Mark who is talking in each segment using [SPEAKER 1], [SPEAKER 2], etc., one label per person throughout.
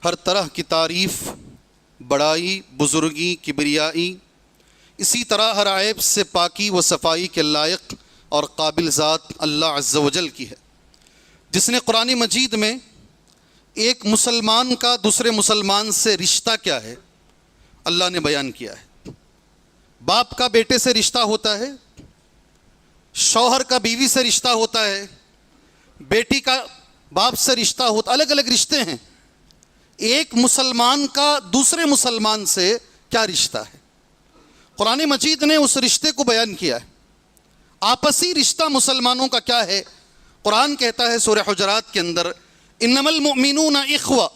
[SPEAKER 1] ہر طرح کی تعریف، بڑائی، بزرگی، کبریائی، اسی طرح ہر عیب سے پاکی و صفائی کے لائق اور قابل ذات اللہ عز و جل کی ہے، جس نے قرآن مجید میں ایک مسلمان کا دوسرے مسلمان سے رشتہ کیا ہے اللہ نے بیان کیا ہے۔ باپ کا بیٹے سے رشتہ ہوتا ہے، شوہر کا بیوی سے رشتہ ہوتا ہے، بیٹی کا باپ سے رشتہ ہوتا، الگ الگ رشتے ہیں۔ ایک مسلمان کا دوسرے مسلمان سے کیا رشتہ ہے؟ قرآن مجید نے اس رشتے کو بیان کیا ہے۔ آپسی رشتہ مسلمانوں کا کیا ہے؟ قرآن کہتا ہے سورہ حجرات کے اندر، انما المؤمنون اخوہ،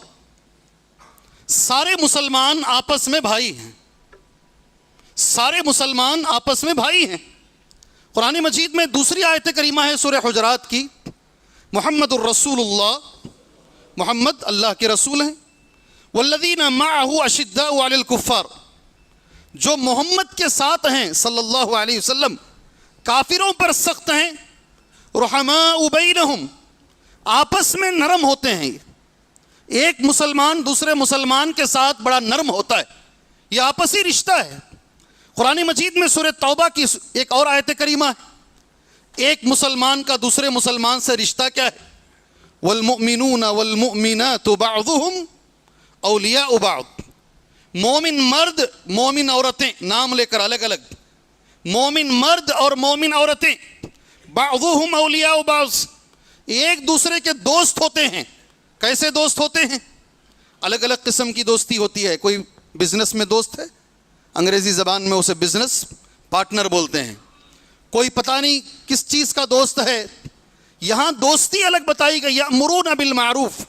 [SPEAKER 1] سارے مسلمان آپس میں بھائی ہیں، سارے مسلمان آپس میں بھائی ہیں۔ قرآن مجید میں دوسری آیت کریمہ ہے سورہ حجرات کی، محمد الرسول اللہ، محمد اللہ کے رسول ہیں، والذین معہ اشداء علی الکفار، جو محمد کے ساتھ ہیں صلی اللہ علیہ وسلم، کافروں پر سخت ہیں، رحماء بینہم، آپس میں نرم ہوتے ہیں۔ ایک مسلمان دوسرے مسلمان کے ساتھ بڑا نرم ہوتا ہے، یہ آپسی رشتہ ہے۔ قرآن مجید میں سورہ توبہ کی ایک اور آیت کریمہ ہے، ایک مسلمان کا دوسرے مسلمان سے رشتہ کیا ہے؟ والمؤمنون والمؤمنات بعضهم اولیاء بعض، مومن مرد مومن عورتیں، نام لے کر الگ الگ، مومن مرد اور مومن عورتیں، بعضهم اولیاء بعض، ایک دوسرے کے دوست ہوتے ہیں۔ کیسے دوست ہوتے ہیں؟ الگ الگ قسم کی دوستی ہوتی ہے۔ کوئی بزنس میں دوست ہے، انگریزی زبان میں اسے بزنس پارٹنر بولتے ہیں۔ کوئی پتہ نہیں کس چیز کا دوست ہے، یہاں دوستی الگ بتائی گئی، یأمرون بالمعروف۔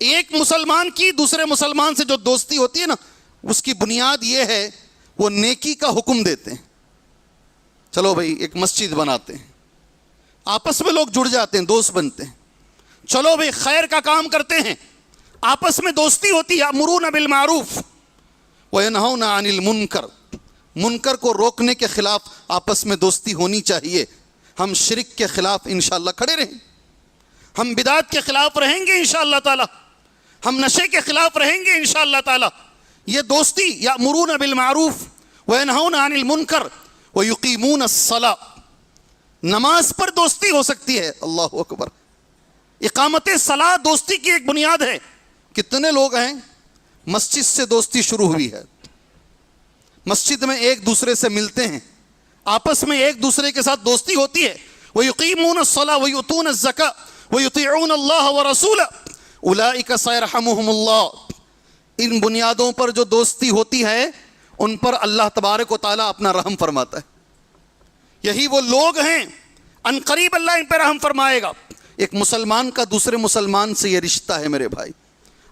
[SPEAKER 1] ایک مسلمان کی دوسرے مسلمان سے جو دوستی ہوتی ہے نا، اس کی بنیاد یہ ہے وہ نیکی کا حکم دیتے ہیں۔ چلو بھائی ایک مسجد بناتے ہیں، آپس میں لوگ جڑ جاتے ہیں، دوست بنتے ہیں۔ چلو بھائی خیر کا کام کرتے ہیں، آپس میں دوستی ہوتی ہے، یأمرون بالمعروف وینہون عن المنکر، منکر کو روکنے کے خلاف آپس میں دوستی ہونی چاہیے۔ ہم شرک کے خلاف انشاءاللہ کھڑے رہیں، ہم بدعت کے خلاف رہیں گے انشاءاللہ تعالی، ہم نشے کے خلاف رہیں گے انشاءاللہ تعالی۔ یہ دوستی، یأمرون بالمعروف وینہون عن المنکر ویقیمون الصلاۃ، نماز پر دوستی ہو سکتی ہے، اللہ اکبر۔ اقامت صلاۃ دوستی کی ایک بنیاد ہے۔ کتنے لوگ ہیں مسجد سے دوستی شروع ہوئی ہے، مسجد میں ایک دوسرے سے ملتے ہیں، آپس میں ایک دوسرے کے ساتھ دوستی ہوتی ہے۔ وَيُقِيمُونَ الصَّلَاةَ وَيُؤْتُونَ الزَّكَاةَ وَيُطِيعُونَ اللَّهَ وَرَسُولَهُ أُولَٰئِكَ سَيَرْحَمُهُمُ اللَّهُ۔ ان بنیادوں پر جو دوستی ہوتی ہے ان پر اللہ تبارک و تعالیٰ اپنا رحم فرماتا ہے۔ یہی وہ لوگ ہیں ان قریب اللہ ان پہ رحم فرمائے گا۔ ایک مسلمان کا دوسرے مسلمان سے یہ رشتہ ہے میرے بھائی،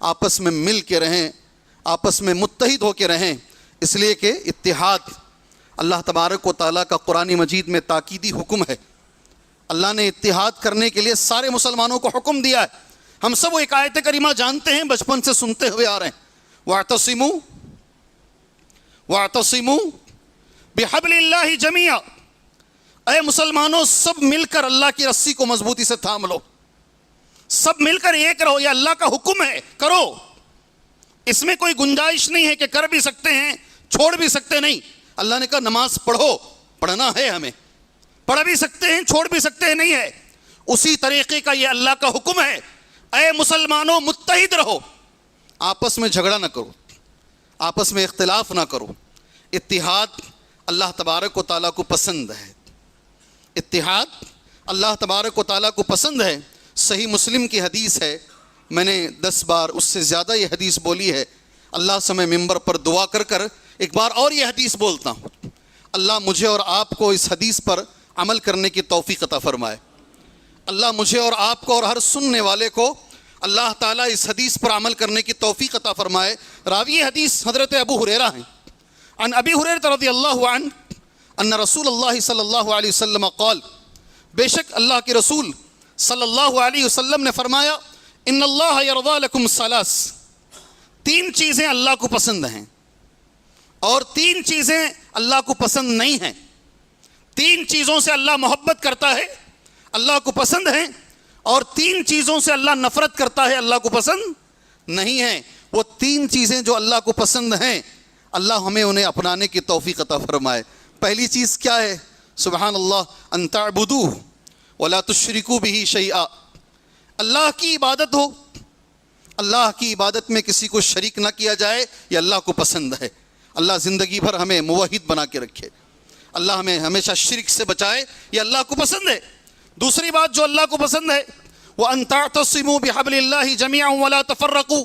[SPEAKER 1] آپس میں مل کے رہیں، آپس میں متحد ہو کے رہیں، اس لیے کہ اتحاد اللہ تبارک و تعالیٰ کا قرآن مجید میں تاکیدی حکم ہے۔ اللہ نے اتحاد کرنے کے لیے سارے مسلمانوں کو حکم دیا ہے۔ ہم سب وہ ایک آیت کریمہ جانتے ہیں، بچپن سے سنتے ہوئے آ رہے ہیں، وَاعْتَصِمُوا بِحَبْلِ اللَّهِ جَمِيعًا، اے مسلمانوں سب مل کر اللہ کی رسی کو مضبوطی سے تھام لو، سب مل کر ایک رہو، یہ اللہ کا حکم ہے، کرو۔ اس میں کوئی گنجائش نہیں ہے کہ کر بھی سکتے ہیں چھوڑ بھی سکتے نہیں۔ اللہ نے کہا نماز پڑھو، پڑھنا ہے ہمیں، پڑھ بھی سکتے ہیں چھوڑ بھی سکتے ہیں نہیں ہے۔ اسی طریقے کا یہ اللہ کا حکم ہے، اے مسلمانوں متحد رہو، آپس میں جھگڑا نہ کرو، آپس میں اختلاف نہ کرو۔ اتحاد اللہ تبارک و تعالیٰ کو پسند ہے، اتحاد اللہ تبارک و تعالیٰ کو پسند ہے۔ صحیح مسلم کی حدیث ہے، میں نے 10 بار اس سے زیادہ یہ حدیث بولی ہے، اللہ سے میں ممبر پر دعا کر کر ایک بار اور یہ حدیث بولتا ہوں، اللہ مجھے اور آپ کو اس حدیث پر عمل کرنے کی توفیق عطا فرمائے۔ اللہ مجھے اور آپ کو اور ہر سننے والے کو اللہ تعالیٰ اس حدیث پر عمل کرنے کی توفیق عطا فرمائے۔ راوی حدیث حضرت ابو ہریرہ ہیں، عن ابی ہریرہ رضی اللہ عنہ ان رسول اللہ صلی اللہ علیہ وسلم قال، بے شک اللہ کے رسول صلی اللہ علیہ وسلم نے فرمایا، ان اللہ یرضی لکم ثلاث، 3 چیزیں اللہ کو پسند ہیں اور 3 چیزیں اللہ کو پسند نہیں ہیں۔ 3 چیزوں سے اللہ محبت کرتا ہے، اللہ کو پسند ہے، اور 3 چیزوں سے اللہ نفرت کرتا ہے، اللہ کو پسند نہیں ہیں. وہ 3 چیزیں جو اللہ کو پسند ہیں اللہ ہمیں انہیں اپنانے کی توفیق عطا فرمائے. پہلی چیز کیا ہے؟ سبحان اللہ، ان تعبدوہ ولا تشرکوا بہ شیئا. اللہ کی عبادت ہو، اللہ کی عبادت میں کسی کو شریک نہ کیا جائے، یہ اللہ کو پسند ہے. اللہ زندگی بھر ہمیں موحد بنا کے رکھے، اللہ ہمیں ہمیشہ شرک سے بچائے، یہ اللہ کو پسند ہے. دوسری بات جو اللہ کو پسند ہے، وَأَن تَعْتَصِمُوا بِحَبْلِ اللَّهِ جَمِيعًا وَلَا تَفَرَّقُوا.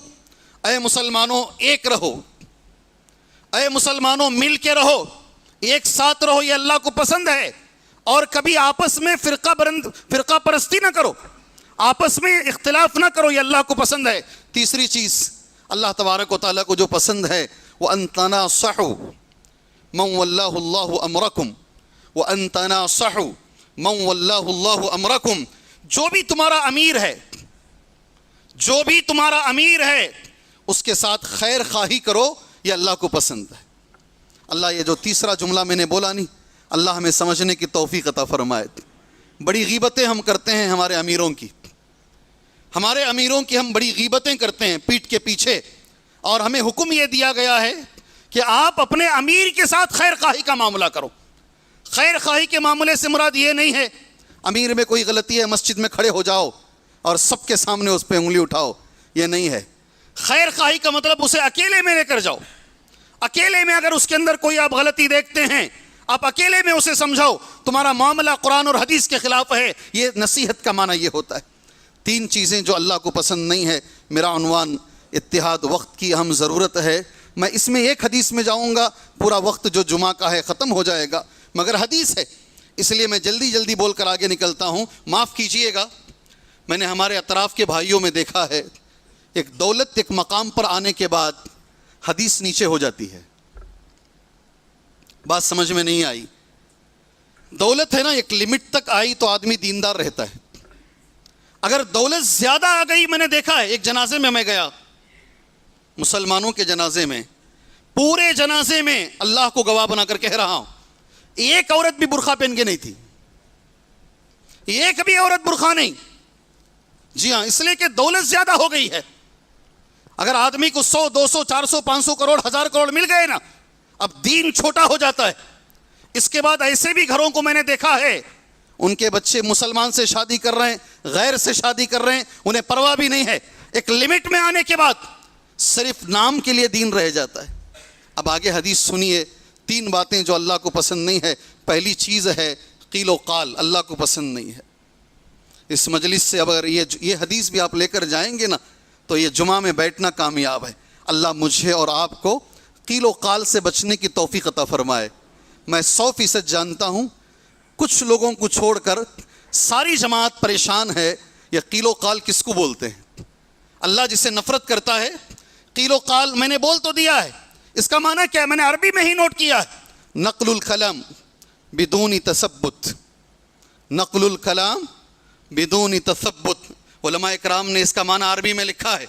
[SPEAKER 1] اے مسلمانوں ایک رہو، اے مسلمانوں مل کے رہو، ایک ساتھ رہو، یہ اللہ کو پسند ہے. اور کبھی آپس میں فرقہ پرستی نہ کرو، آپس میں اختلاف نہ کرو، یہ اللہ کو پسند ہے. تیسری چیز اللہ تبارک و تعالیٰ کو جو پسند ہے، وَأَن تَنَاصَحُوا مَن وَلَّاهُ اللَّهُ أَمْرَكُمْ وَأَن تَنَاصَحُوا مَن وَلَّاهُ اللَّهُ أَمْرَكُمْ. جو بھی تمہارا امیر ہے، جو بھی تمہارا امیر ہے اس کے ساتھ خیر خواہی کرو، یہ اللہ کو پسند ہے. اللہ یہ جو تیسرا جملہ میں نے بولا نہیں، اللہ ہمیں سمجھنے کی توفیق عطا فرمائے. بڑی غیبتیں ہم کرتے ہیں ہمارے امیروں کی، ہمارے امیروں کی ہم بڑی غیبتیں کرتے ہیں پیٹھ کے پیچھے. اور ہمیں حکم یہ دیا گیا ہے کہ آپ اپنے امیر کے ساتھ خیر خواہی کا معاملہ کرو. خیر خواہی کے معاملے سے مراد یہ نہیں ہے امیر میں کوئی غلطی ہے مسجد میں کھڑے ہو جاؤ اور سب کے سامنے اس پہ انگلی اٹھاؤ، یہ نہیں ہے. خیر خواہی کا مطلب اسے اکیلے میں لے کر جاؤ، اکیلے میں اگر اس کے اندر کوئی آپ غلطی دیکھتے ہیں آپ اکیلے میں اسے سمجھاؤ، تمہارا معاملہ قرآن اور حدیث کے خلاف ہے. یہ نصیحت کا معنی یہ ہوتا ہے. 3 چیزیں جو اللہ کو پسند نہیں ہے. میرا عنوان اتحاد، وقت کی اہم ضرورت ہے. میں اس میں ایک حدیث میں جاؤں گا، پورا وقت جو جمعہ کا ہے ختم ہو جائے گا، مگر حدیث ہے اس لیے میں جلدی بول کر آگے نکلتا ہوں. معاف کیجئے گا، میں نے ہمارے اطراف کے بھائیوں میں دیکھا ہے ایک دولت ایک مقام پر آنے کے بعد حدیث نیچے ہو جاتی ہے. بات سمجھ میں نہیں آئی. دولت ہے نا ایک لمٹ تک آئی تو آدمی دیندار رہتا ہے. اگر دولت زیادہ آ گئی، میں نے دیکھا ہے ایک جنازے میں گیا، مسلمانوں کے جنازے میں، پورے جنازے میں اللہ کو گواہ بنا کر کہہ رہا ہوں ایک عورت بھی برقع پہن کے نہیں تھی، ایک بھی عورت برقع نہیں. جی ہاں، اس لیے کہ دولت زیادہ ہو گئی ہے. اگر آدمی کو 100 200 400 500 کروڑ 1000 کروڑ مل گئے نا، اب دین چھوٹا ہو جاتا ہے. اس کے بعد ایسے بھی گھروں کو میں نے دیکھا ہے ان کے بچے مسلمان سے شادی کر رہے ہیں، غیر سے شادی کر رہے ہیں، انہیں پرواہ بھی نہیں ہے. ایک لمٹ میں آنے کے بعد صرف نام کے لیے دین رہ جاتا ہے. اب آگے حدیث سنیے. 3 باتیں جو اللہ کو پسند نہیں ہے. پہلی چیز ہے قیل و قال، اللہ کو پسند نہیں ہے. اس مجلس سے اگر یہ حدیث بھی آپ لے کر جائیں گے نا تو یہ جمعہ میں بیٹھنا کامیاب ہے. اللہ مجھے اور آپ کو قیل و قال سے بچنے کی توفیق عطا فرمائے. میں 100% جانتا ہوں کچھ لوگوں کو چھوڑ کر ساری جماعت پریشان ہے یہ قیل و قال کس کو بولتے ہیں. اللہ جسے نفرت کرتا ہے. قیل و قال میں نے بول تو دیا ہے، اس کا معنی کیا ہے میں نے عربی میں ہی نوٹ کیا ہے. نقل الکلام بدون تثبت، نقل الکلام بدون تثبت. علماء اکرام نے اس کا معنی عربی میں لکھا ہے.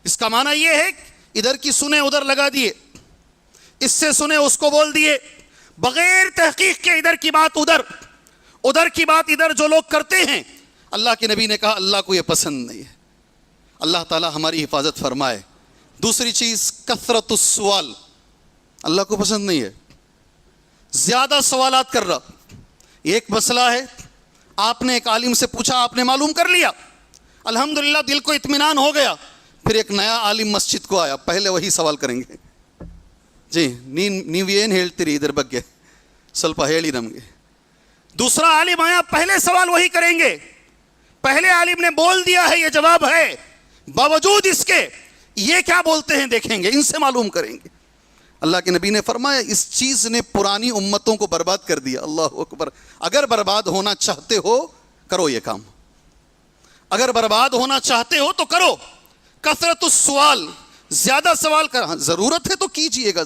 [SPEAKER 1] اس کا معنی یہ ہے ادھر کی سنے ادھر لگا دیے، اس سے سنے اس کو بول دیے، بغیر تحقیق کے ادھر کی بات ادھر، ادھر کی بات ادھر جو لوگ کرتے ہیں. اللہ کے نبی نے کہا اللہ کو یہ پسند نہیں ہے. اللہ تعالی ہماری حفاظت فرمائے. دوسری چیز کثرت السوال، اللہ کو پسند نہیں ہے. زیادہ سوالات کر رہا. ایک مسئلہ ہے آپ نے ایک عالم سے پوچھا، آپ نے معلوم کر لیا، الحمدللہ دل کو اطمینان ہو گیا. پھر ایک نیا عالم مسجد کو آیا، پہلے وہی سوال کریں گے. جی ನೀವೇನು ಹೇಳ್ತೀರಿ ಇದರ ಬಗ್ಗೆ ಸ್ವಲ್ಪ ಹೇಳಿ ನಮಗೆ. دوسرا عالم آیا، پہلے سوال وہی کریں گے. پہلے عالم نے بول دیا ہے یہ جواب ہے، باوجود اس کے یہ کیا بولتے ہیں دیکھیں گے، ان سے معلوم کریں گے. اللہ کے نبی نے فرمایا اس چیز نے پرانی امتوں کو برباد کر دیا. اللہ اکبر. اگر برباد ہونا چاہتے ہو کرو یہ کام، اگر برباد ہونا چاہتے ہو تو کرو. کثرت السوال، زیادہ سوال کر، ضرورت ہے تو کیجئے گا،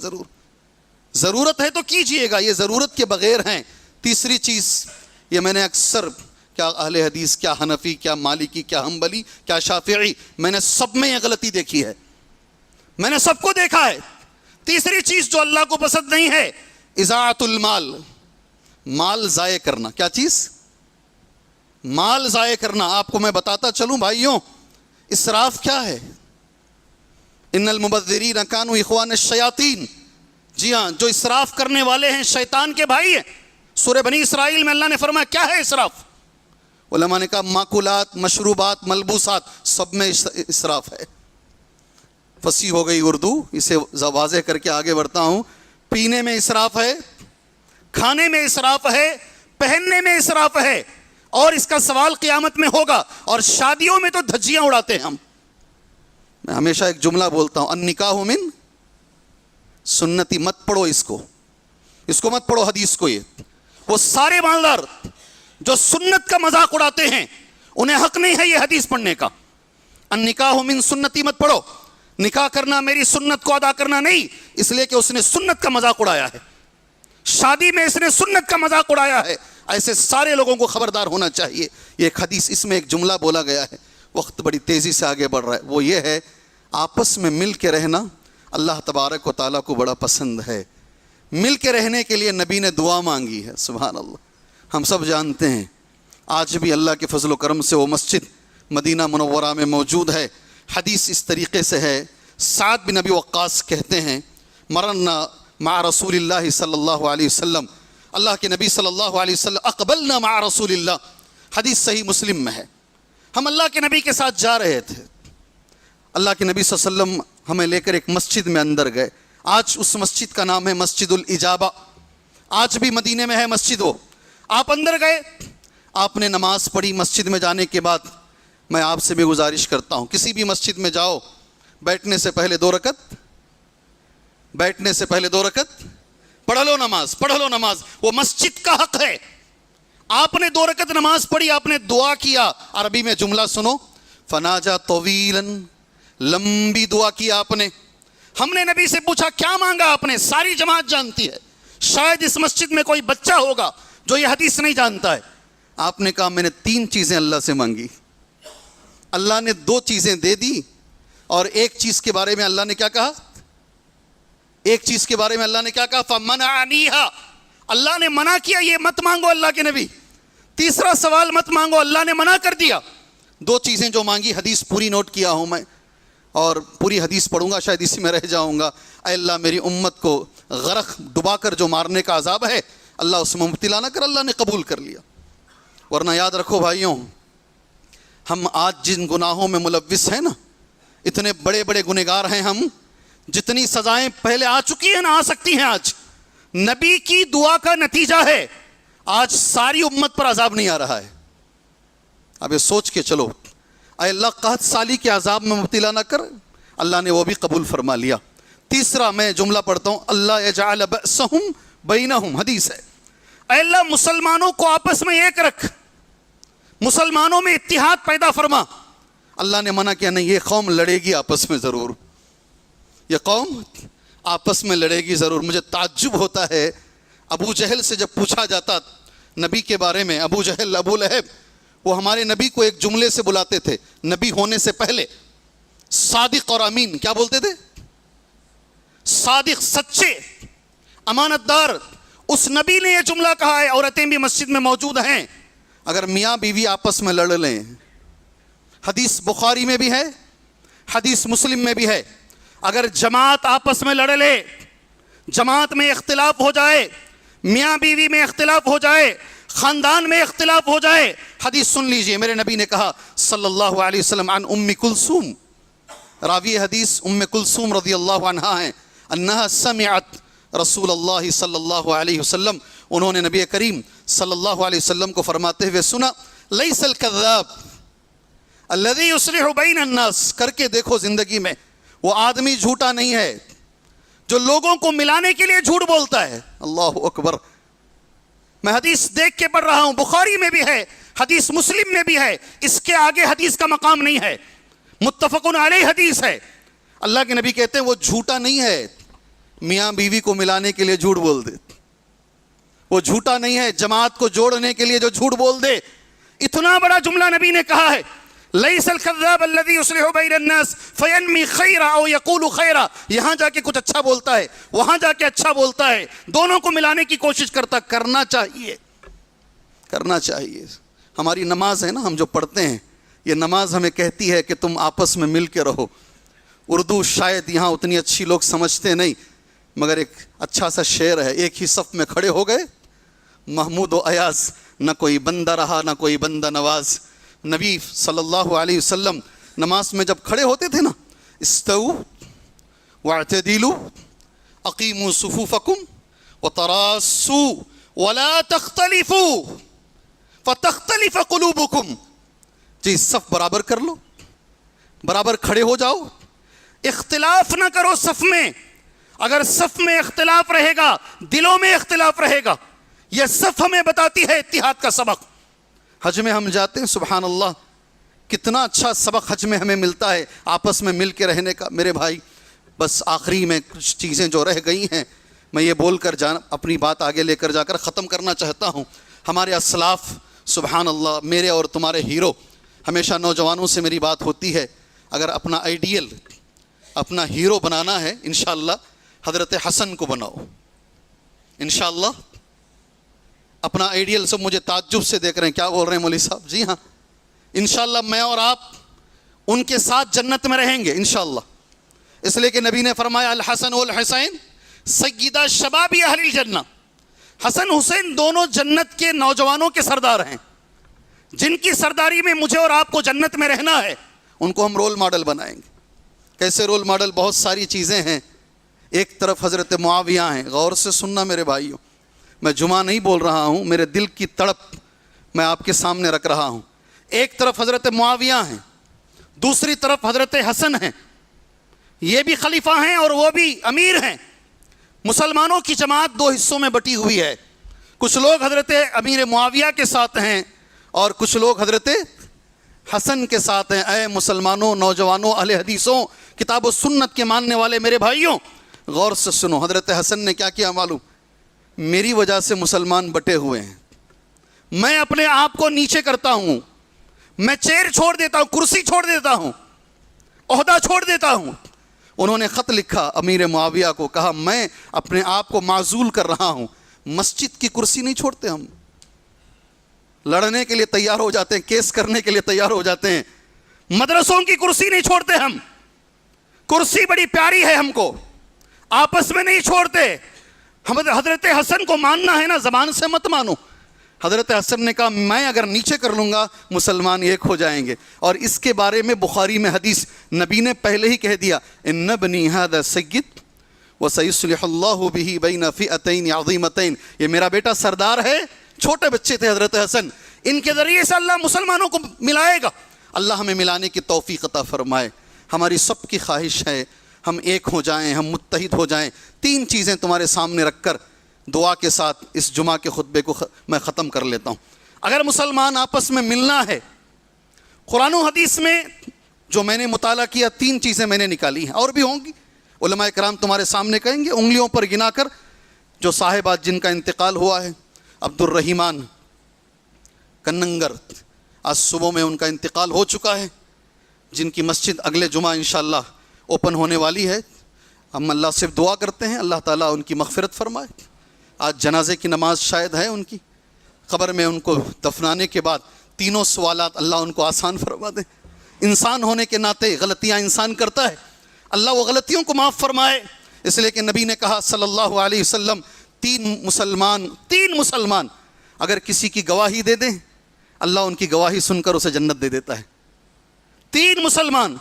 [SPEAKER 1] ضرورت ہے تو کیجئے گا، یہ ضرورت کے بغیر ہیں. تیسری چیز یہ میں نے اکثر، کیا اہل حدیث، کیا حنفی، کیا مالکی، کیا حنبلی، کیا شافعی، میں نے سب میں یہ غلطی دیکھی ہے، میں نے سب کو دیکھا ہے. تیسری چیز جو اللہ کو پسند نہیں ہے اضاعت المال، مال ضائع کرنا. کیا چیز؟ مال ضائع کرنا. آپ کو میں بتاتا چلوں بھائیوں، اسراف کیا ہے؟ ان المبذرین کانوا اخوان الشیاطین، جی ہاں جو اسراف کرنے والے ہیں شیطان کے بھائی ہیں۔ سورہ بنی اسرائیل میں اللہ نے فرمایا کیا ہے اسراف؟ علماء نے کہا ماکولات، مشروبات، ملبوسات، سب میں اسراف ہے۔ فصیح ہو گئی اردو، اسے واضح کر کے آگے بڑھتا ہوں۔ پینے میں اسراف ہے، کھانے میں اسراف ہے، پہننے میں اسراف ہے، اور اس کا سوال قیامت میں ہوگا۔ اور شادیوں میں تو دھجیاں اڑاتے ہیں ہم۔ میں ہمیشہ ایک جملہ بولتا ہوں، النکاح من سنتی، مت پڑھو اس کو مت پڑھو حدیث کو۔ یہ وہ سارے مالدار جو سنت کا مذاق اڑاتے ہیں انہیں حق نہیں ہے یہ حدیث پڑھنے کا۔ النکاح من سنتی مت پڑھو، نکاح کرنا میری سنت کو ادا کرنا نہیں، اس لیے کہ اس نے سنت کا مذاق اڑایا ہے، شادی میں اس نے سنت کا مذاق اڑایا ہے۔ ایسے سارے لوگوں کو خبردار ہونا چاہیے۔ یہ ایک حدیث، اس میں ایک جملہ بولا گیا ہے، وقت بڑی تیزی سے آگے بڑھ رہا ہے، وہ یہ ہے آپس میں مل کے رہنا اللہ تبارک و تعالیٰ کو بڑا پسند ہے۔ مل کے رہنے کے لیے نبی نے دعا مانگی ہے، سبحان اللہ۔ ہم سب جانتے ہیں آج بھی اللہ کے فضل و کرم سے وہ مسجد مدینہ منورہ میں موجود ہے۔ حدیث اس طریقے سے ہے، سعد بن ابی وقاص کہتے ہیں مرنا مع رسول اللہ صلی اللہ علیہ وسلم، اللہ کے نبی صلی اللہ علیہ وسلم، اقبلنا مع رسول اللہ، حدیث صحیح مسلم میں ہے۔ ہم اللہ کے نبی کے ساتھ جا رہے تھے، اللہ کے نبی صلی اللہ علیہ وسلم ہمیں لے کر ایک مسجد میں اندر گئے۔ آج اس مسجد کا نام ہے مسجد الاجابہ، آج بھی مدینے میں ہے مسجد وہ۔ آپ اندر گئے، آپ نے نماز پڑھی۔ مسجد میں جانے کے بعد میں آپ سے بھی گزارش کرتا ہوں، کسی بھی مسجد میں جاؤ، بیٹھنے سے پہلے 2 رکعت پڑھ لو نماز، وہ مسجد کا حق ہے۔ آپ نے 2 رکعت نماز پڑھی، آپ نے دعا کیا، عربی میں جملہ سنو، فناجا طویلا، لمبی دعا کیا آپ نے۔ ہم نے نبی سے پوچھا کیا مانگا آپ نے؟ ساری جماعت جانتی ہے، شاید اس مسجد میں کوئی بچہ ہوگا جو یہ حدیث نہیں جانتا ہے۔ آپ نے کہا میں نے 3 چیزیں اللہ سے مانگی، اللہ نے 2 چیزیں دے دی، اور ایک چیز کے بارے میں اللہ نے کیا کہا؟ فَمَنَعَنِيهَا، اللہ نے منع کیا، یہ مت مانگو اللہ کے نبی۔ تیسرا سوال مت مانگو، اللہ نے منع کر دیا۔ 2 چیزیں جو مانگی، حدیث پوری نوٹ کیا ہوں میں، اور پوری حدیث پڑھوں گا، شاید اسی میں رہ جاؤں گا۔ اے اللہ میری امت کو غرق ڈبا کر جو مارنے کا عذاب ہے، اللہ اس میں مبتلا نہ کر۔ اللہ نے قبول کر لیا۔ ورنہ یاد رکھو بھائیوں، ہم آج جن گناہوں میں ملوث ہیں نا، اتنے بڑے بڑے گنہگار ہیں ہم، جتنی سزائیں پہلے آ چکی ہیں نا، آ سکتی ہیں، آج نبی کی دعا کا نتیجہ ہے آج ساری امت پر عذاب نہیں آ رہا ہے۔ اب یہ سوچ کے چلو، اے اللہ قحط سالی کے عذاب میں مبتلا نہ کر، اللہ نے وہ بھی قبول فرما لیا۔ تیسرا میں جملہ پڑھتا ہوں، اللہ یجعل بأسہم بینہم، حدیث ہے، اے اللہ مسلمانوں کو آپس میں ایک رکھ، مسلمانوں میں اتحاد پیدا فرما۔ اللہ نے منع کیا نہیں، یہ قوم لڑے گی آپس میں ضرور، یہ قوم آپس میں لڑے گی ضرور۔ مجھے تعجب ہوتا ہے، ابو جہل سے جب پوچھا جاتا نبی کے بارے میں، ابو جہل، ابو لہب، وہ ہمارے نبی کو ایک جملے سے بلاتے تھے نبی ہونے سے پہلے، صادق اور امین۔ کیا بولتے تھے؟ صادق، سچے، امانت دار۔ اس نبی نے یہ جملہ کہا ہے، عورتیں بھی مسجد میں موجود ہیں، اگر میاں بیوی آپس میں لڑ لیں، حدیث بخاری میں بھی ہے، حدیث مسلم میں بھی ہے، اگر جماعت آپس میں لڑ لے، جماعت میں اختلاف ہو جائے، میاں بیوی میں اختلاف ہو جائے، خاندان میں اختلاف ہو جائے، حدیث سن لیجئے، میرے نبی نے کہا صلی اللہ علیہ وسلم عن ام کلثوم، راوی حدیث ام کلثوم رضی اللہ عنہا ہیں، انہا سمعت رسول اللہ صلی اللہ علیہ وسلم، انہوں نے نبی کریم صلی اللہ علیہ وسلم کو فرماتے ہوئے سنا، لیس الکذاب الذی یصلح بین الناس، کر کے دیکھو زندگی میں، وہ آدمی جھوٹا نہیں ہے جو لوگوں کو ملانے کے لیے جھوٹ بولتا ہے۔ اللہ اکبر، میں حدیث دیکھ کے پڑھ رہا ہوں، بخاری میں بھی ہے، حدیث مسلم میں بھی ہے، اس کے آگے حدیث کا مقام نہیں ہے، متفقن علیہ حدیث ہے۔ اللہ کے نبی کہتے ہیں وہ جھوٹا نہیں ہے، میاں بیوی کو ملانے کے لیے جھوٹ بول دے، وہ جھوٹا نہیں ہے جماعت کو جوڑنے کے لیے جو جھوٹ بول دے۔ اتنا بڑا جملہ نبی نے کہا ہے، لیس الکذاب الذی یصلح بین الناس فینمی خیرا او یقول خیرا، یہاں جا کے کچھ اچھا بولتا ہے، وہاں جا کے اچھا بولتا ہے، دونوں کو ملانے کی کوشش کرتا، کرنا چاہیے۔ ہماری نماز ہے نا، ہم جو پڑھتے ہیں، یہ نماز ہمیں کہتی ہے کہ تم آپس میں مل کے رہو، اردو شاید یہاں اتنی اچھی لوگ سمجھتے نہیں، مگر ایک اچھا سا شعر ہے، ایک ہی صف میں کھڑے ہو گئے محمود و ایاز، نہ کوئی بندہ رہا نہ کوئی بندہ نواز۔ نبی صلی اللہ علیہ وسلم نماز میں جب کھڑے ہوتے تھے نا، استو واعتدلوا اقیموا صفوفکم وتراصوا ولا تختلفوا فتختلف قلوبکم، جی صف برابر کر لو، برابر کھڑے ہو جاؤ، اختلاف نہ کرو صف میں۔ اگر صف میں اختلاف رہے گا دلوں میں اختلاف رہے گا۔ یہ صف ہمیں بتاتی ہے اتحاد کا سبق۔ حج میں ہم جاتے ہیں، سبحان اللہ کتنا اچھا سبق حج میں ہمیں ملتا ہے آپس میں مل کے رہنے کا۔ میرے بھائی بس آخری میں کچھ چیزیں جو رہ گئی ہیں میں یہ بول کر اپنی بات آگے لے کر جا کر ختم کرنا چاہتا ہوں۔ ہمارے اسلاف سبحان اللہ، میرے اور تمہارے ہیرو، ہمیشہ نوجوانوں سے میری بات ہوتی ہے، اگر اپنا آئیڈیل اپنا ہیرو بنانا ہے انشاءاللہ حضرت حسن کو بناؤ انشاءاللہ۔ اپنا آئیڈیل، سب مجھے تعجب سے دیکھ رہے ہیں، کیا بول رہے ہیں مولوی صاحب؟ جی ہاں انشاءاللہ میں اور آپ ان کے ساتھ جنت میں رہیں گے انشاءاللہ، اس لیے کہ نبی نے فرمایا الحسن والحسین سیدہ شباب اہل الجنہ، حسن حسین دونوں جنت کے نوجوانوں کے سردار ہیں، جن کی سرداری میں مجھے اور آپ کو جنت میں رہنا ہے، ان کو ہم رول ماڈل بنائیں گے۔ کیسے رول ماڈل؟ بہت ساری چیزیں ہیں۔ ایک طرف حضرت معاویہ ہیں، غور سے سننا میرے بھائیوں، میں جمعہ نہیں بول رہا ہوں، میرے دل کی تڑپ میں آپ کے سامنے رکھ رہا ہوں۔ ایک طرف حضرت معاویہ ہیں، دوسری طرف حضرت حسن ہیں، یہ بھی خلیفہ ہیں اور وہ بھی امیر ہیں۔ مسلمانوں کی جماعت دو حصوں میں بٹی ہوئی ہے، کچھ لوگ حضرت امیر معاویہ کے ساتھ ہیں اور کچھ لوگ حضرت حسن کے ساتھ ہیں۔ اے مسلمانوں، نوجوانوں، اہل حدیثوں، کتاب و سنت کے ماننے والے میرے بھائیوں، غور سے سنو۔ حضرت حسن نے کیا کیا معلوم؟ میری وجہ سے مسلمان بٹے ہوئے ہیں، میں اپنے آپ کو نیچے کرتا ہوں، میں چیئر چھوڑ دیتا ہوں، کرسی چھوڑ دیتا ہوں، عہدہ چھوڑ دیتا ہوں۔ انہوں نے خط لکھا امیر معاویہ کو، کہا میں اپنے آپ کو معزول کر رہا ہوں۔ مسجد کی کرسی نہیں چھوڑتے ہم، لڑنے کے لیے تیار ہو جاتے ہیں، کیس کرنے کے لیے تیار ہو جاتے ہیں۔ مدرسوں کی کرسی نہیں چھوڑتے ہم، کرسی بڑی پیاری ہے ہم کو، آپس میں نہیں چھوڑتے۔ حضرت حسن کو ماننا ہے نا، زبان سے مت مانو۔ حضرت حسن نے کہا میں اگر نیچے کر لوں گا مسلمان ایک ہو جائیں گے، اور اس کے بارے میں بخاری میں حدیث نبی نے پہلے ہی کہہ دیا، ان ابنی ھذا سید وسیصلح اللہ بہ بین فئتین عظیمتین، یہ میرا بیٹا سردار ہے۔ چھوٹے بچے تھے حضرت حسن، ان کے ذریعے سے اللہ مسلمانوں کو ملائے گا۔ اللہ ہمیں ملانے کی توفیق عطا فرمائے۔ ہماری سب کی خواہش ہے ہم ایک ہو جائیں، ہم متحد ہو جائیں۔ تین چیزیں تمہارے سامنے رکھ کر دعا کے ساتھ اس جمعہ کے خطبے کو میں ختم کر لیتا ہوں۔ اگر مسلمان آپس میں ملنا ہے، قرآن و حدیث میں جو میں نے مطالعہ کیا تین چیزیں میں نے نکالی ہیں، اور بھی ہوں گی، علماء کرام تمہارے سامنے کہیں گے انگلیوں پر گنا کر۔ جو صاحبات جن کا انتقال ہوا ہے، عبد الرحیمان کننگر، آج صبح میں ان کا انتقال ہو چکا ہے، جن کی مسجد اگلے جمعہ انشاءاللہ اوپن ہونے والی ہے۔ ہم اللہ سے دعا کرتے ہیں اللہ تعالیٰ ان کی مغفرت فرمائے۔ آج جنازے کی نماز شاید ہے ان کی، قبر میں ان کو دفنانے کے بعد تینوں سوالات اللہ ان کو آسان فرما دے۔ انسان ہونے کے ناطے غلطیاں انسان کرتا ہے، اللہ وہ غلطیوں کو معاف فرمائے۔ اس لیے کہ نبی نے کہا صلی اللہ علیہ وسلم، تین مسلمان اگر کسی کی گواہی دے دیں، اللہ ان کی گواہی سن کر اسے جنت دے دیتا ہے۔ تین مسلمان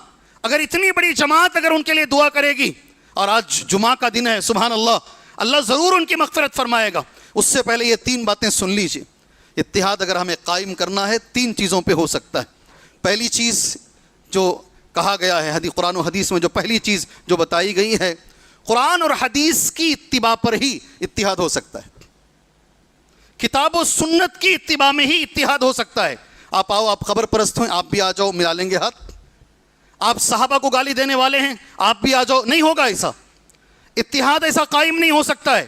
[SPEAKER 1] اگر اتنی بڑی جماعت اگر ان کے لیے دعا کرے گی، اور آج جمعہ کا دن ہے سبحان اللہ، اللہ ضرور ان کی مغفرت فرمائے گا۔ اس سے پہلے یہ تین باتیں سن لیجئے۔ اتحاد اگر ہمیں قائم کرنا ہے تین چیزوں پہ ہو سکتا ہے۔ پہلی چیز جو کہا گیا ہے قرآن و حدیث میں، جو پہلی چیز جو بتائی گئی ہے، قرآن اور حدیث کی اتباع پر ہی اتحاد ہو سکتا ہے، کتاب و سنت کی اتباع میں ہی اتحاد ہو سکتا ہے۔ آپ آؤ، آپ خبر پرست ہیں، آپ بھی آ جاؤ، ملا لیں گے ہاتھ۔ آپ صحابہ کو گالی دینے والے ہیں، آپ بھی آ جاؤ، نہیں ہوگا ایسا اتحاد، ایسا قائم نہیں ہو سکتا ہے۔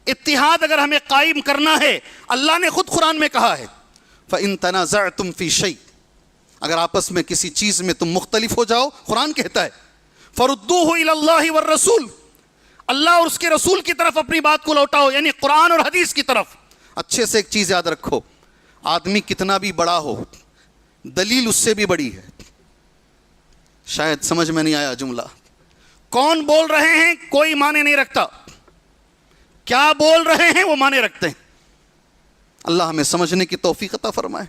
[SPEAKER 1] اتحاد اگر ہمیں قائم کرنا ہے، اللہ نے خود قرآن میں کہا ہے فَإِن تَنَازَعْتُمْ فِي شَيْءٍ، اگر آپس میں کسی چیز میں تم مختلف ہو جاؤ، قرآن کہتا ہے فَرُدُّوهُ إِلَى اللَّهِ وَالرَّسُولِ، اللہ اور اس کے رسول کی طرف اپنی بات کو لوٹاؤ، یعنی قرآن اور حدیث کی طرف۔ اچھے سے ایک چیز یاد رکھو، آدمی کتنا بھی بڑا ہو، دلیل اس سے بھی بڑی ہے۔ شاید سمجھ میں نہیں آیا جملہ۔ کون بول رہے ہیں کوئی معنی نہیں رکھتا، کیا بول رہے ہیں وہ معنی رکھتے ہیں۔ اللہ ہمیں سمجھنے کی توفیق عطا فرمائے۔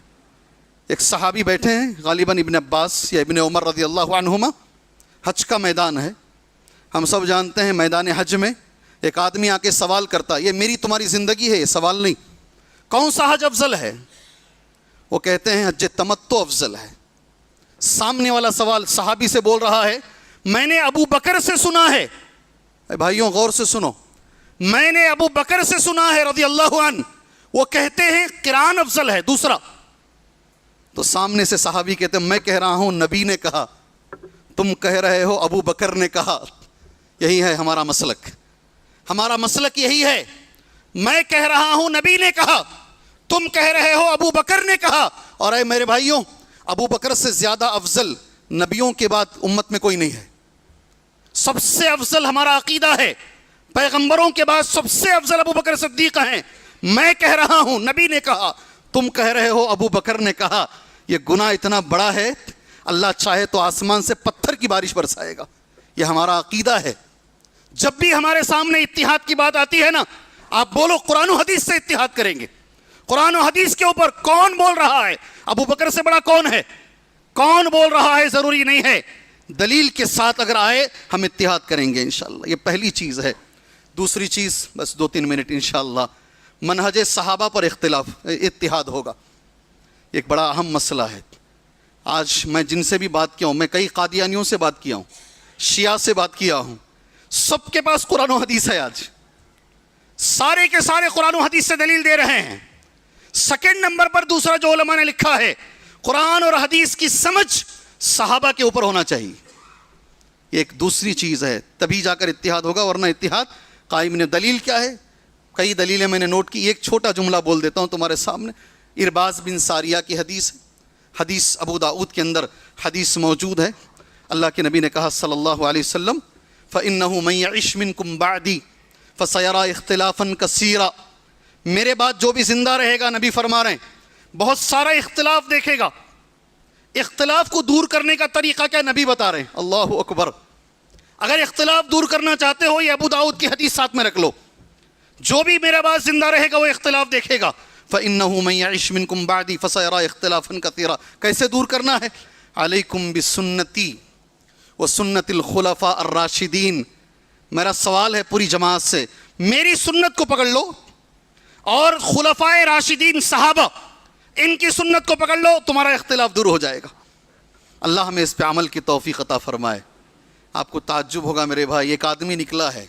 [SPEAKER 1] ایک صحابی بیٹھے ہیں، غالباً ابن عباس یا ابن عمر رضی اللہ عنہما، حج کا میدان ہے، ہم سب جانتے ہیں میدان حج میں ایک آدمی آ کے سوال کرتا، یہ میری تمہاری زندگی ہے، یہ سوال نہیں، کون سا حج افضل ہے؟ وہ کہتے ہیں حج تمتع افضل ہے۔ سامنے والا سوال صحابی سے بول رہا ہے، میں نے ابو بکر سے سنا ہے، اے بھائیوں غور سے سنو، میں نے ابو بکر سے سنا ہے رضی اللہ عنہ، وہ کہتے ہیں قران افضل ہے، دوسرا۔ تو سامنے سے صحابی کہتے ہیں میں کہہ رہا ہوں نبی نے کہا، تم کہہ رہے ہو ابو بکر نے کہا۔ یہی ہے ہمارا مسلک، ہمارا مسلک یہی ہے، میں کہہ رہا ہوں نبی نے کہا، تم کہہ رہے ہو ابو بکر نے کہا۔ اور اے میرے بھائیوں، ابو بکر سے زیادہ افضل نبیوں کے بعد امت میں کوئی نہیں ہے۔ سب سے افضل ہمارا عقیدہ ہے، پیغمبروں کے بعد سب سے افضل ابو بکر صدیق ہیں۔ میں کہہ رہا ہوں نبی نے کہا، تم کہہ رہے ہو ابو بکر نے کہا۔ یہ گناہ اتنا بڑا ہے، اللہ چاہے تو آسمان سے پتھر کی بارش برسائے گا۔ یہ ہمارا عقیدہ ہے۔ جب بھی ہمارے سامنے اتحاد کی بات آتی ہے نا، آپ بولو قرآن و حدیث سے اتحاد کریں گے۔ قرآن و حدیث کے اوپر کون بول رہا ہے؟ ابو بکر سے بڑا کون ہے؟ کون بول رہا ہے ضروری نہیں ہے، دلیل کے ساتھ اگر آئے ہم اتحاد کریں گے انشاءاللہ۔ یہ پہلی چیز ہے۔ دوسری چیز، بس 2-3 منٹ انشاءاللہ، منہج صحابہ پر اتحاد ہوگا۔ ایک بڑا اہم مسئلہ ہے۔ آج میں جن سے بھی بات کیا ہوں، میں کئی قادیانیوں سے بات کیا ہوں، شیعہ سے بات کیا ہوں، سب کے پاس قرآن و حدیث ہے۔ آج سارے کے سارے قرآن و حدیث سے دلیل دے رہے ہیں۔ سیکنڈ نمبر پر دوسرا جو علماء نے لکھا ہے، قرآن اور حدیث کی سمجھ صحابہ کے اوپر ہونا چاہیے۔ یہ ایک دوسری چیز ہے، تبھی جا کر اتحاد ہوگا، ورنہ اتحاد قائم نہیں۔ دلیل کیا ہے؟ کئی دلیلیں میں نے نوٹ کی، ایک چھوٹا جملہ بول دیتا ہوں تمہارے سامنے۔ ارباز بن ساریہ کی حدیث ہے، حدیث ابو داؤد کے اندر حدیث موجود ہے۔ اللہ کے نبی نے کہا صلی اللہ علیہ وسلم، فَإِنَّهُ مَن يَعِشْ مِنكُم بَعْدِي فَسَيَرَىٰ اخْتِلَافًا كَثِيرًا۔ میرے بعد جو بھی زندہ رہے گا، نبی فرما رہے ہیں، بہت سارا اختلاف دیکھے گا۔ اختلاف کو دور کرنے کا طریقہ کیا نبی بتا رہے ہیں؟ اللہ اکبر۔ اگر اختلاف دور کرنا چاہتے ہو، یہ ابو داؤد کی حدیث ساتھ میں رکھ لو، جو بھی میرے بعد زندہ رہے گا وہ اختلاف دیکھے گا۔ فَإِنَّهُ مَن يَعِشْ مِنكُم بَعْدِي فَسَيَرَىٰ اخْتِلَافًا كَثِيرًا۔ کیسے دور کرنا ہے؟ عَلَيْكُمْ بِسُنَّتِي وَسُنَّتِ الْخُلَفَاءِ الرَّاشِدِينَ۔ میرا سوال ہے پوری جماعت سے، میری سنت کو پکڑ لو اور خلفائے راشدین صحابہ ان کی سنت کو پکڑ لو، تمہارا اختلاف دور ہو جائے گا۔ اللہ ہمیں اس پہ عمل کی توفیق عطا فرمائے۔ آپ کو تعجب ہوگا میرے بھائی، ایک آدمی نکلا ہے،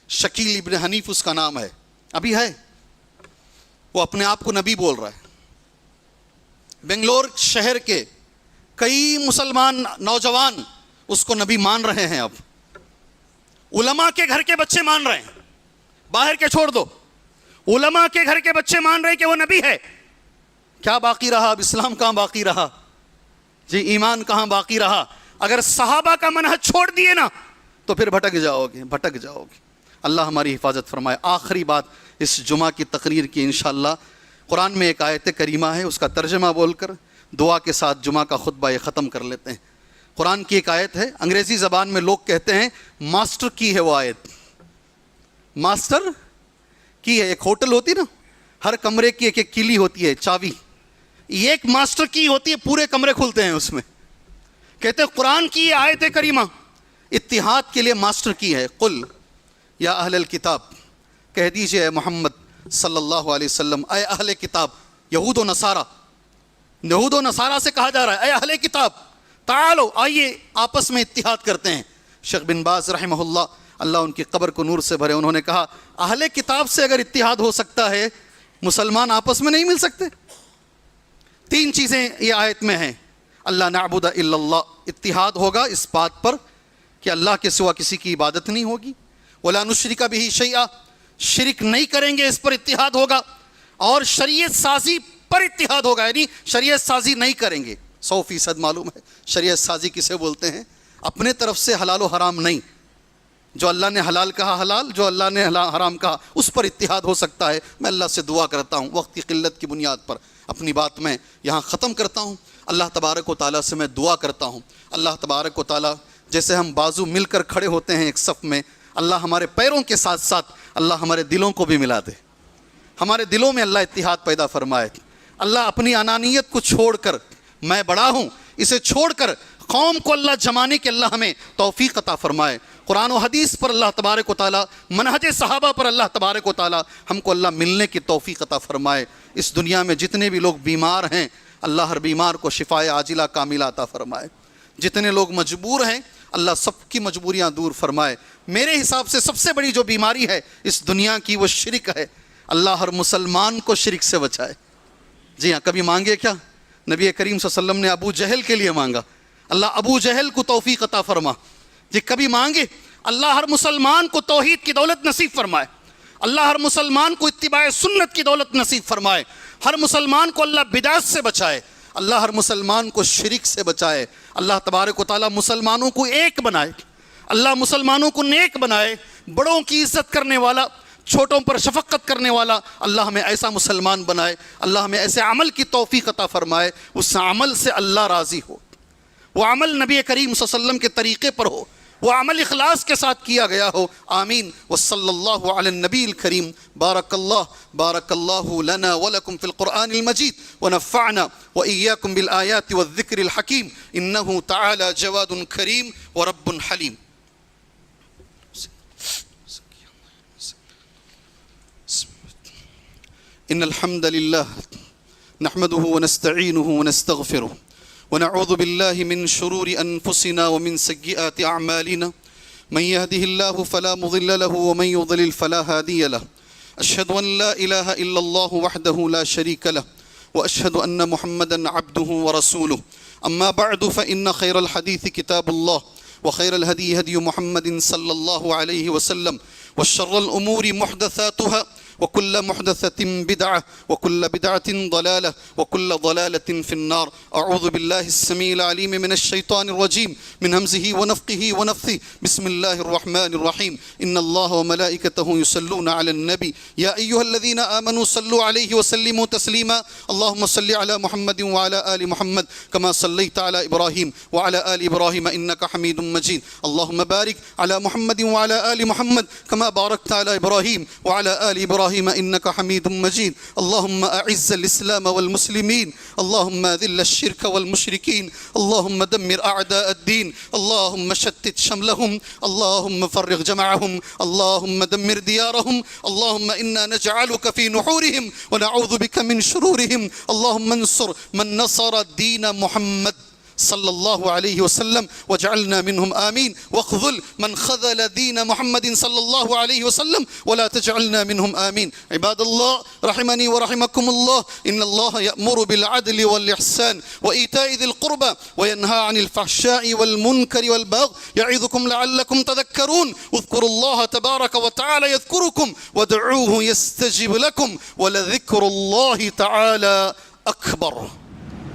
[SPEAKER 1] شکیل ابن حنیف اس کا نام ہے، ابھی ہے، وہ اپنے آپ کو نبی بول رہا ہے۔ بنگلور شہر کے کئی مسلمان نوجوان اس کو نبی مان رہے ہیں۔ اب علماء کے گھر کے بچے مان رہے ہیں، باہر کے چھوڑ دو، علماء کے گھر کے بچے مان رہے کہ وہ نبی ہے۔ کیا باقی رہا؟ اب اسلام کہاں باقی رہا جی؟ ایمان کہاں باقی رہا؟ اگر صحابہ کا منہج چھوڑ دیے نا تو پھر بھٹک جاؤ گے۔ اللہ ہماری حفاظت فرمائے۔ آخری بات اس جمعہ کی تقریر کی انشاءاللہ، قرآن میں ایک آیت کریمہ ہے، اس کا ترجمہ بول کر دعا کے ساتھ جمعہ کا خطبہ یہ ختم کر لیتے ہیں۔ قرآن کی ایک آیت ہے، انگریزی زبان میں لوگ کہتے ہیں ماسٹر کی ہے وہ آیت۔ ماسٹر کی ہے، ایک ہوٹل ہوتی نا، ہر کمرے کی ایک ایک کیلی ہوتی ہے، چابی، یہ ایک ماسٹر کی ہوتی ہے، پورے کمرے کھلتے ہیں اس میں۔ کہتے ہیں قرآن کی یہ آیت کریمہ اتحاد کے لیے ماسٹر کی ہے۔ قل یا اہل الکتاب، کہہ دیجئے اے محمد صلی اللہ علیہ وسلم، اے اہل کتاب، یہود و نصارہ سے کہا جا رہا ہے، اے اہل کتاب تعالو، آئیے آپس میں اتحاد کرتے ہیں۔ شیخ بن باز رحمہ اللہ ان کی قبر کو نور سے بھرے، انہوں نے کہا اہل کتاب سے اگر اتحاد ہو سکتا ہے، مسلمان آپس میں نہیں مل سکتے؟ 3 چیزیں یہ آیت میں ہیں۔ اللہ نعبد الا اللہ، اتحاد ہوگا اس بات پر کہ اللہ کے سوا کسی کی عبادت نہیں ہوگی۔ ولا نشرک بہ شیئا، شرک نہیں کریں گے، اس پر اتحاد ہوگا۔ اور شریعت سازی پر اتحاد ہوگا، یعنی شریعت سازی نہیں کریں گے۔ 100% معلوم ہے شریعت سازی کسے بولتے ہیں؟ اپنے طرف سے حلال و حرام نہیں، جو اللہ نے حلال کہا حلال، جو اللہ نے حرام کہا اس پر اتحاد ہو سکتا ہے۔ میں اللہ سے دعا کرتا ہوں، وقت کی قلت کی بنیاد پر اپنی بات میں یہاں ختم کرتا ہوں۔ اللہ تبارک و تعالیٰ سے میں دعا کرتا ہوں، اللہ تبارک و تعالیٰ جیسے ہم بازو مل کر کھڑے ہوتے ہیں ایک صف میں، اللہ ہمارے پیروں کے ساتھ ساتھ اللہ ہمارے دلوں کو بھی ملا دے، ہمارے دلوں میں اللہ اتحاد پیدا فرمائے۔ اللہ اپنی انانیت کو چھوڑ کر، میں بڑا ہوں، اسے چھوڑ کر قوم کو اللہ جمانے کے اللہ ہمیں توفیق عطا فرمائے۔ قرآن و حدیث پر اللہ تبارک و تعالیٰ، منہج صحابہ پر اللہ تبارک و تعالیٰ ہم کو اللہ ملنے کی توفیق عطا فرمائے۔ اس دنیا میں جتنے بھی لوگ بیمار ہیں، اللہ ہر بیمار کو شفائے عاجلہ کاملہ عطا فرمائے۔ جتنے لوگ مجبور ہیں، اللہ سب کی مجبوریاں دور فرمائے۔ میرے حساب سے سب سے بڑی جو بیماری ہے اس دنیا کی وہ شرک ہے، اللہ ہر مسلمان کو شرک سے بچائے۔ جی ہاں، کبھی مانگے کیا؟ نبی کریم صلی اللہ علیہ وسلم نے ابو جہل کے لیے مانگا، اللہ ابو جہل کو توفیق عطا فرما۔ جی کبھی مانگے اللہ ہر مسلمان کو توحید کی دولت نصیب فرمائے، اللہ ہر مسلمان کو اتباع سنت کی دولت نصیب فرمائے، ہر مسلمان کو اللہ بدعت سے بچائے، اللہ ہر مسلمان کو شرک سے بچائے۔ اللہ تبارک و تعالیٰ مسلمانوں کو ایک بنائے، اللہ مسلمانوں کو نیک بنائے، بڑوں کی عزت کرنے والا، چھوٹوں پر شفقت کرنے والا اللہ ہمیں ایسا مسلمان بنائے، اللہ ہمیں ایسے عمل کی توفیق عطا فرمائے، اس عمل سے اللہ راضی ہو، وہ عمل نبی کریم صلی اللہ علیہ وسلم کے طریقے پر ہو، وہ عمل اخلاص کے ساتھ کیا گیا ہو۔ آمین۔ وصلی اللہ علی النبی الکریم۔ بارک اللہ لنا ولکم فی القرآن المجید ونفعنا وإیاکم بالآیات والذکر الحکیم انہ تعالی جواد کریم ورب حلیم۔ ان الحمد للہ نحمده ونستعینه ونستغفره ونعوذ بالله من شرور أنفسنا ومن سيئات أعمالنا من يهده الله فلا مضل له ومن يضلل فلا هادي له أشهد أن لا إله إلا الله وحده لا شريك له وأشهد أن محمدا عبده ورسوله أما بعد فإن خير الحديث كتاب الله وخير الهدي هدي محمد صلى الله عليه وسلم وشر الأمور محدثاتها وكل محدثة بدعة وكل بدعة ضلالة وكل ضلالة في النار۔ أعوذ بالله السميع العليم من الشيطان الرجيم من همزه ونفخه ونفثه بسم الله الرحمن الرحيم إن الله وملائكته يصلون على النبي يا أيها الذين آمنوا صلوا عليه وسلموا تسليما اللهم صل على محمد وعلى آل محمد كما صليت على إبراهيم وعلى آل إبراهيم إنك حميد مجيد اللهم بارك على محمد وعلى آل محمد كما باركت على إبراهيم وعلى آل إبراهيم إنك حميد مجيد اللهم أعز الإسلام والمسلمين اللهم أذل الشرك والمشركين اللهم دمر أعداء الدين اللهم شتت شملهم اللهم فرغ جمعهم اللهم دمر ديارهم اللهم إنا نجعلك في نحورهم ونعوذ بك من شرورهم اللهم انصر من نصر دين محمد صلى الله عليه وسلم واجعلنا منهم آمين واخذل من خذل دين محمد صلى الله عليه وسلم ولا تجعلنا منهم آمين۔ عباد الله رحمني ورحمكم الله إن الله يأمر بالعدل والإحسان وإيتاء ذي القربى وينهى عن الفحشاء والمنكر والبغي يعظكم لعلكم تذكرون اذكروا الله تبارك وتعالى يذكركم وادعوه يستجب لكم ولذكر الله تعالى أكبر۔